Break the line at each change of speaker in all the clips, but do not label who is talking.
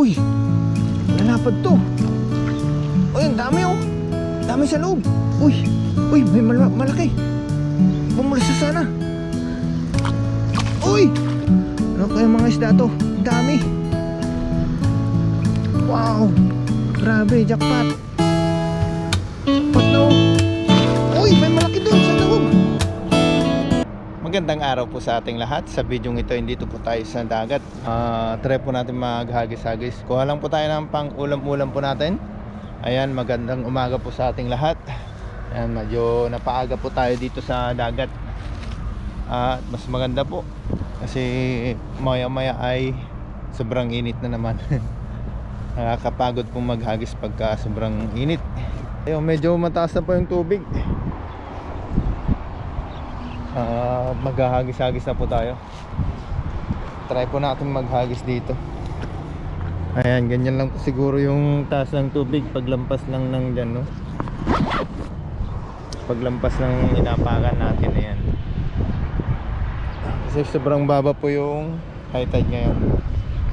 Uy, lalapad to. Uy, ang dami oh. Dami sa loob. Uy, may malaki. Bumulsa sana. Uy, ano kaya mga isda to? Dami. Wow, grabe, jackpot. Jackpot no. Uy, may malaki doon sa loob. Magandang araw po sa ating lahat. Sa video ito, dito po tayo sa dagat. Try po natin maghagis-hagis. Kuha lang po tayo ng pang ulam-ulam po natin. Ayan, magandang umaga po sa ating lahat. Ayan, medyo napaaga po tayo dito sa dagat. At mas maganda po kasi maya-maya ay sobrang init na naman. Nakakapagod po maghagis pagka sobrang init. Ayun, medyo mataas na po yung tubig. Maghahagis-hagis na po tayo. Try po natin maghagis dito. Ayan, ganyan lang po siguro yung taas ng tubig. Paglampas lang ng dyan, no? Paglampas ng inapakan natin, ayan. Kasi sobrang baba po yung high tide ngayon.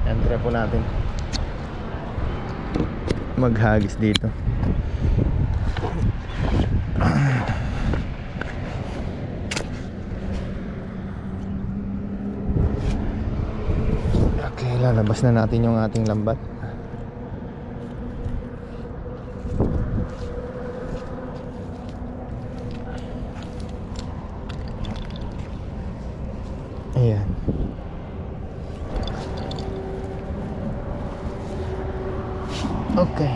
Ayan, try po natin maghagis dito. Okay, lalabas na natin yung ating lambat. Ayan. Okay.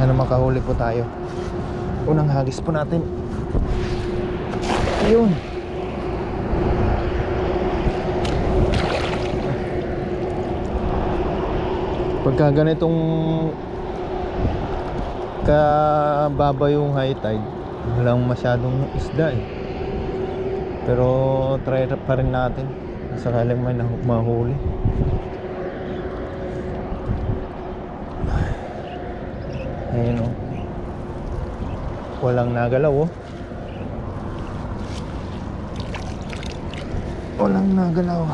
Ano, makahuli po tayo. Unang hagis po natin. Ayun. Pagka ganitong kababa yung high tide, walang masyadong isda eh. Pero try pa rin natin sakaling may mahuli. Ayun oh. Walang nagalaw oh. Walang nagalaw.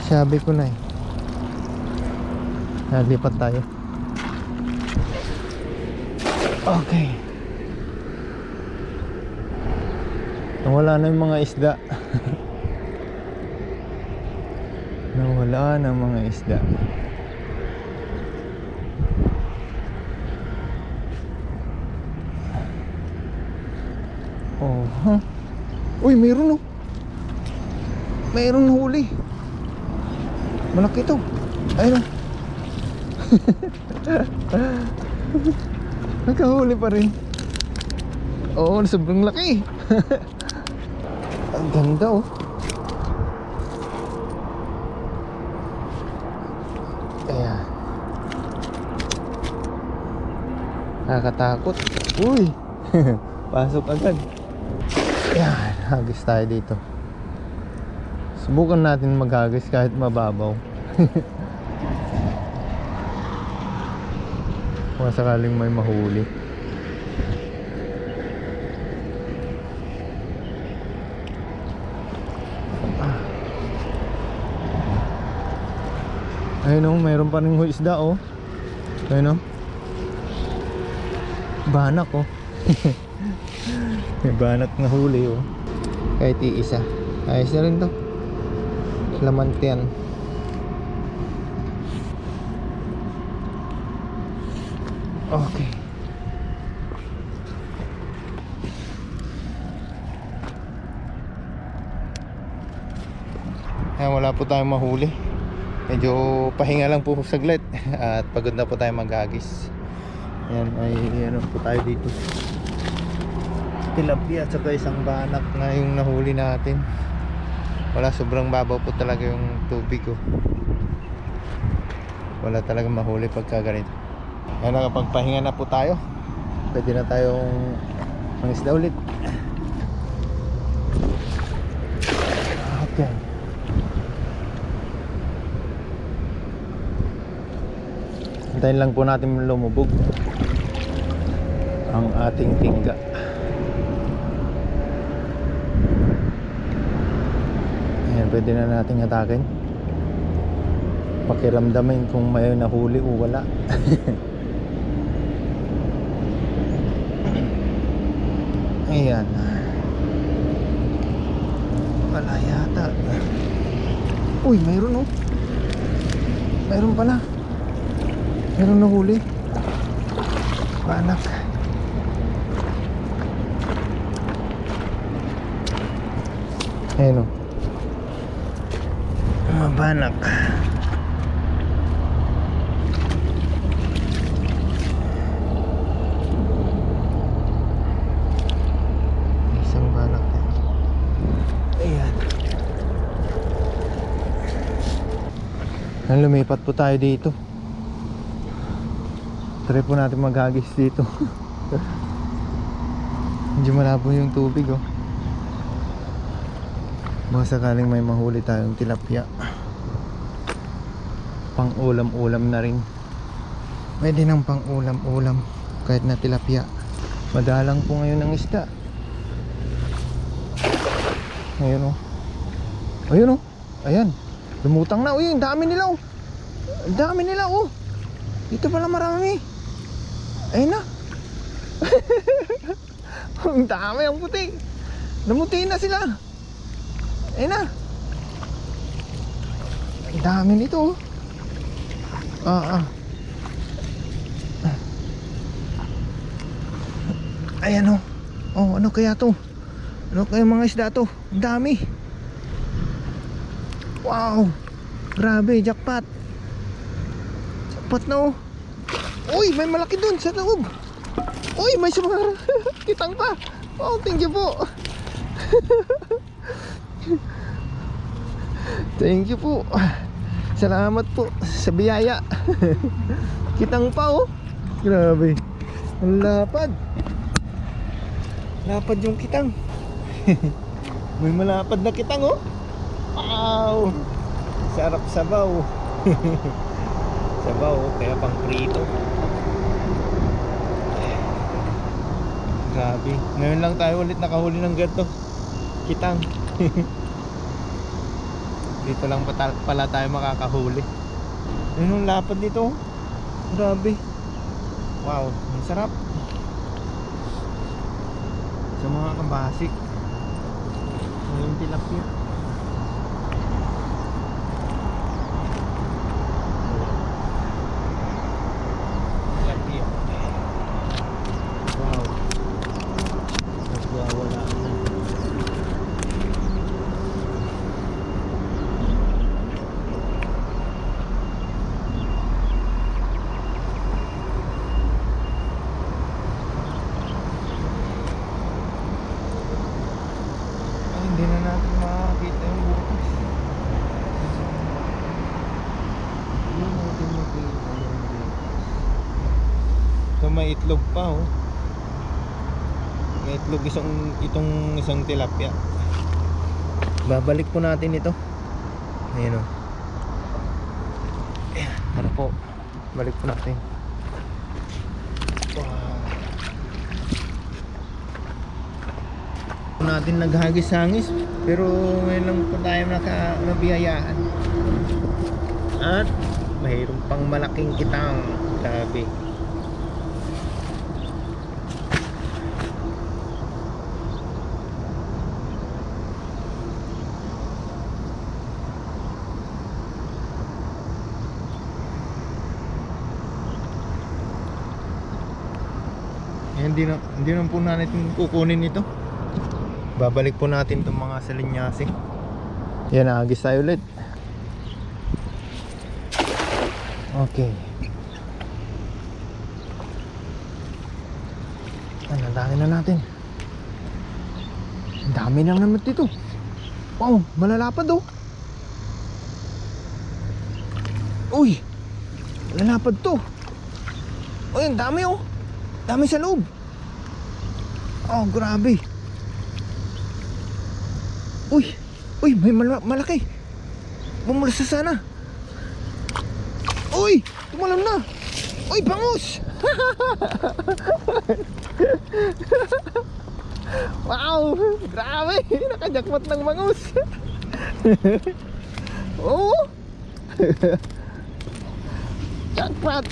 Sabi ko na eh. Nalipat tayo. Okay. Nawala na yung mga isda. Nawala na mga isda. Oh, huh? Uy, mayroon oh. Mayroong nahuli. Malaki to. Ayun oh. Nakahuli pa rin. Oo, sobrang laki. Ang ganda oh. Ayan. Nakakatakot. Uy. Pasok agad. Ayan, hagis tayo dito. Subukan natin maghagis kahit mababaw. Kung sakaling may mahuli. Ayun oh, mayroon pa rin isda oh. Ayun oh. Banak oh. May banak na huli oh. Kahit iisa. Ayos na rin to. Lamante yan. Okay. Ayan, wala po tayong mahuli. Medyo pahinga lang po saglit. At pagod na po tayo maghagis. Ayan, ay ano po tayo dito. Tilapia at saka isang banak na yung nahuli natin. Wala, sobrang babaw po talaga yung tubig ko. Wala talagang mahuli pagka ganito. Ayan, nakapagpahinga na po tayo. Pwede na tayong mangisda ulit. Okay. Hintayin lang po natin lumubog ang ating tingga. Ayan, pwede na natin hatakin. Pakiramdamin kung may nahuli o wala. Ayan. Wala yata. Uy, mayroon oh. Mayroon pala. Mayroon nahuli. Banak. Ayan oh. Mabanak. Isang banak. Ayan. Lumipat po tayo dito. Try po natin maghagis dito. Medyo malabo yung tubig oh. Baka sakaling may mahuli tayong tilapia. Pang ulam-ulam na rin. Pwede nang pang ulam-ulam kahit na tilapia. Madalang po ngayon ang isda. Ayun oh. Ayun oh. Ayan. Lumutang na. Uy, ang dami nila oh. Ang dami nila oh. Dito pala marami. Ayun na. Ang dami, ang puti. Namuti na sila. Ayun na. Ang dami nito oh. Ayan oh. Oh, ano kaya to? Ano kaya mga isda to? Ang dami. Wow. Grabe, jackpot. Jackpot na oh. Uy, may malaki dun sa loob. Uy, may sumara. Kitang pa. Oh, thank you po. Thank you po. Salamat po sa biyaya. Kitang pa oh. Grabe. Ang lapad. Lapad yung kitang. May malapad na kitang oh. Wow. Sarap sabaw. Sabaw oh, kaya pang prito. Grabe. Ngayon lang tayo ulit nakahuli ng ganito. Kitang. Dito lang pala tayo makakahuli. Yun yung lapad nito. Grabe. Wow, ang sarap. Sa mga kabasik. Ngayon tilapia. Tilapia. Wow. Nagwawala na. Hindi na natin makakita yung butas. Hindi natin makita yung butas. So may itlog pa oh. May itlog itong isang tilapia. Babalik po natin ito. Ayan oh. Ayan, tara po. Balik po natin. Natin naghagis-hangis pero ngayon lang po tayo nabiyayaan at mayroon pang malaking kitang. Grabe. Hindi na po natin kukunin ito. Babalik po natin itong mga salinyasi. Yan, nahagis tayo ulit. Okay. Ang dami na natin. Ang dami lang naman dito. Wow, malalapad oh. Uy, malalapad to. Uy, ang dami oh. Dami sa loob. Oh, grabe. Uy, may malaki. Bumulsa sana. Uy, tumalam na. Uy, bangus! Wow! Grabe! Nakajakmat ng bangus! Oh! Jackpot!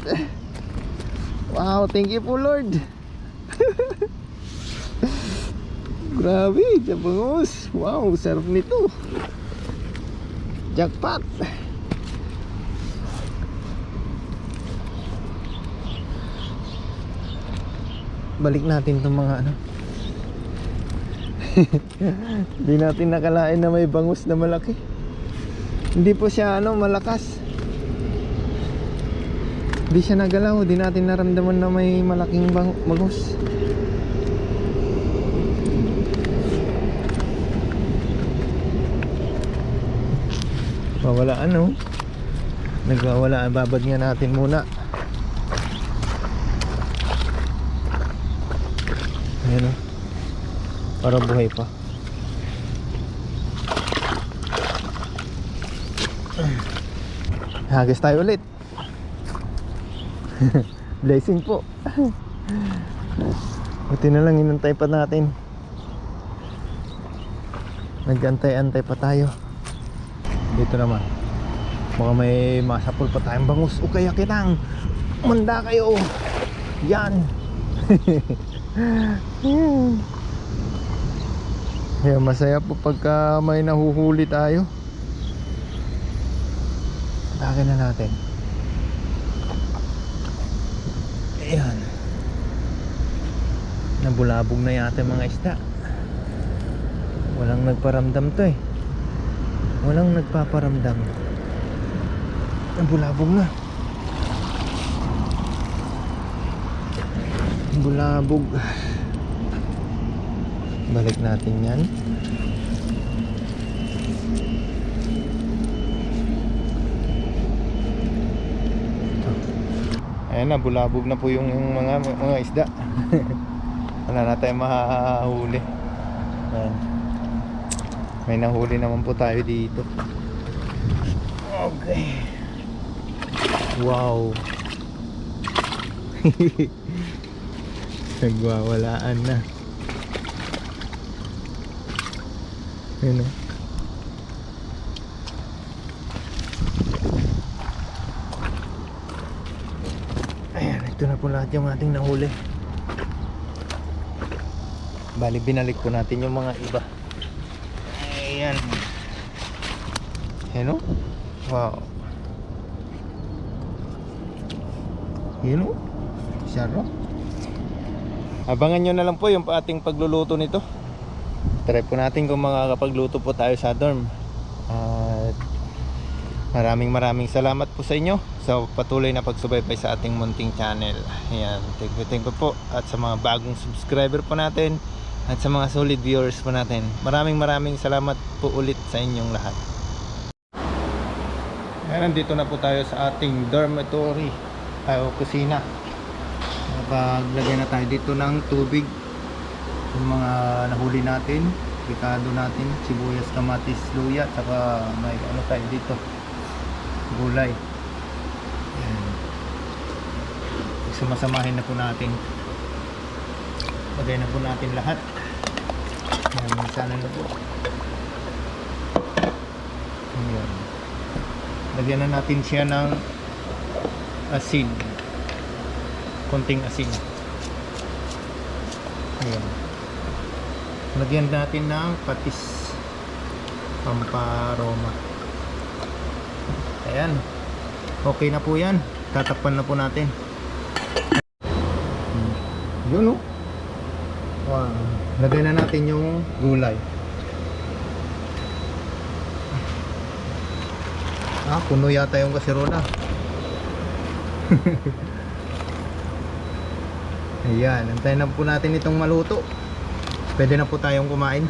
Wow! Thank you po, Lord! Grabe! Bangus! Wow! Sarap nito! Jackpot! Balik natin itong mga ano. Hindi natin nakalain na may bangus na malaki. Hindi po siya ano, malakas. Hindi siya nagalaw. Hindi natin naramdaman na may malaking bangus. Wawala ano. Nagwawala. Babad nga natin muna. Ayan o. Para buhay pa. Hagas tayo ulit. Blessing po. Buti na lang inantay pa natin. Nag-antay-antay pa tayo. Dito naman baka may masapul pa tayong bangus. O kaya kitang manda kayo. Yan. Kaya masaya po pagka may nahuhuli tayo. Takin na natin. Ayan. Nabulabog na yata mga isda. Walang nagparamdam to eh. Walang nagpaparamdam. Nabulabog na. Bulabog. Balik natin yan. Ayan na, bulabog na po yung mga isda. Wala na tayong mahahuli. Ayan. May nahuli naman po tayo dito. Okay. Wow. Nagwawalaan na. Ayan o. Ayan, ito na po lahat yung ating nahuli. Bali, binalik po natin yung mga iba. Ayan. Ayan o. Wow. Ayan o. Sarap. Abangan nyo na lang po yung ating pagluluto nito. Try po natin kung makakapagluto po tayo sa dorm. At maraming salamat po sa inyo sa patuloy na pagsubaybay sa ating munting channel. Ayan, thank you po. At sa mga bagong subscriber po natin at sa mga solid viewers po natin, maraming salamat po ulit sa inyong lahat. Ayan, nandito na po tayo sa ating dormitory o kusina. Paglagay na tayo dito ng tubig, yung mga nahuli natin, pikado natin, sibuyas, kamatis, luya, saka may ano tayo dito, gulay. Ayan. Sumasamahin na po natin. Lagay na po natin lahat. Ayan, sana na po. Ayan. Lagyan na natin siya ng asin, konting asin. Ayan. Lagyan natin ng patis, pamparoma. Ayan, okay na po yan. Tatakpan na po natin. Yun o. Wow. Lagyan na natin yung gulay. Puno yata yung kasirola. Ayan, antayin na po natin itong maluto. Pwede na po tayong kumain.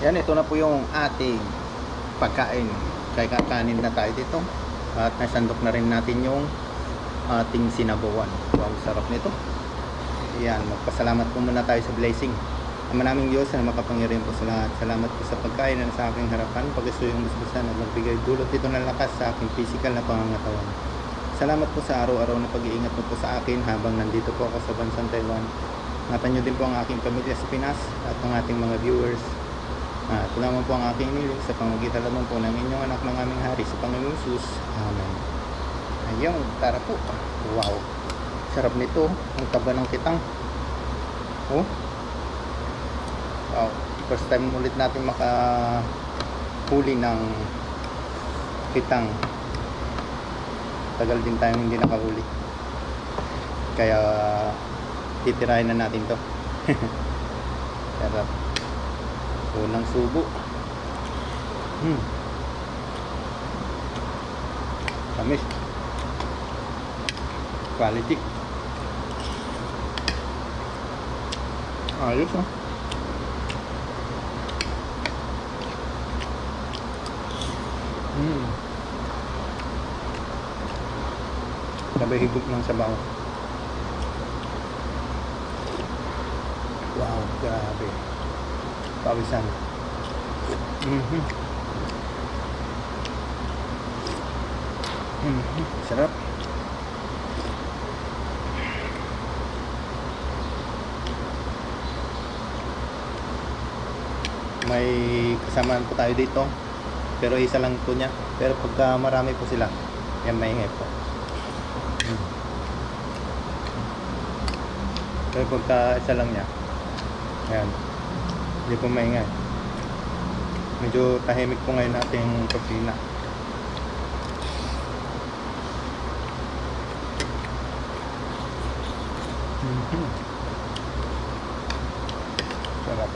Yan, ito na po yung ating pagkain. Kaya kakanin na tayo dito. At nasandok na rin natin yung ating sinabawan. Wow, sarap nito. Ayan, magpasalamat po muna tayo sa blessing. Ama naming Diyos na makapangyarihan po sa lahat. Salamat po sa pagkain na nasa aking harapan. Pag-isuyo yung busbusan at magbigay dulot dito ng lakas sa aking physical na pangangatawan. Salamat po sa araw-araw na pag-iingat mo po sa akin habang nandito po ako sa bansang Taiwan. Ingatan nyo din po ang aking pamilya sa Pinas at ang ating mga viewers. Ito naman po ang aking iniling sa pamamagitan naman po ng inyong anak ng aming hari sa Panginoon Jesus. Amen. Ayun, tara po. Wow, sarap nito. Ang taba ng kitang. Oh, wow, first time ulit natin makahuli ng kitang. Tagal din tayong hindi nakahuli, kaya titirahin na natin to. Sarap. Unang subo. Tamis. Quality. Ayos, oh. Sabay higop ng sabaw. Wow, grabe. Pawisan. Sarap. May kasamaan po tayo dito, pero isa lang po niya. Pero pagka marami po sila, yan maingay po. Pero pagka isa lang niya, yan, hindi po maingay. Medyo tahimik po ngayon ating kusina. Sarap.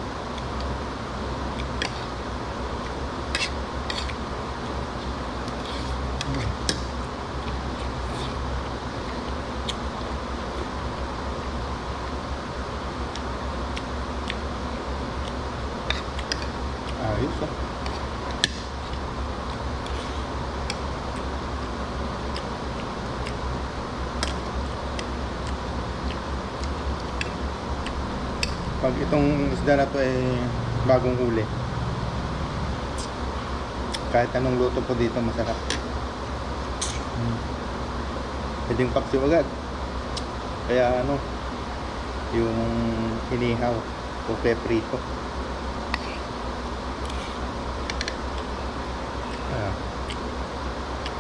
Ayos, oh. Pag itong isda na to ay bagong huli, kahit anong luto po dito masarap. Pwedeng paksiw agad, kaya ano, yung hinihaw o peprito.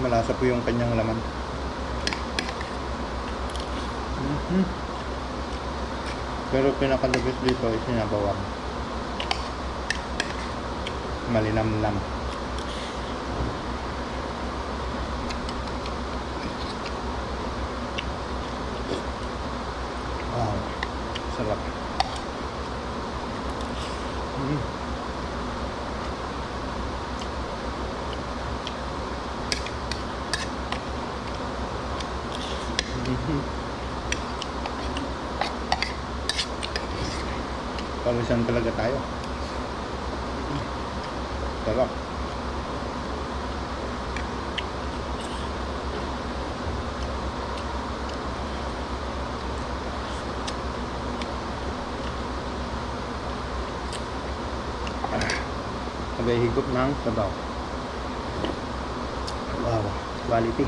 Malasa po yung kanyang laman. Pero pinaka-the-best dito ay sinabawang. Malinamnam. Wow, sarap. Pawisan talaga tayo. Sarap. Sabay higop ng sabaw. Wow, quality.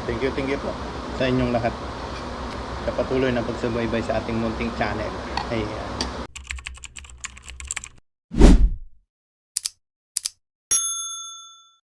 Thank you po sa inyong lahat sa patuloy na pagsubaybay sa ating munting channel. Ayan.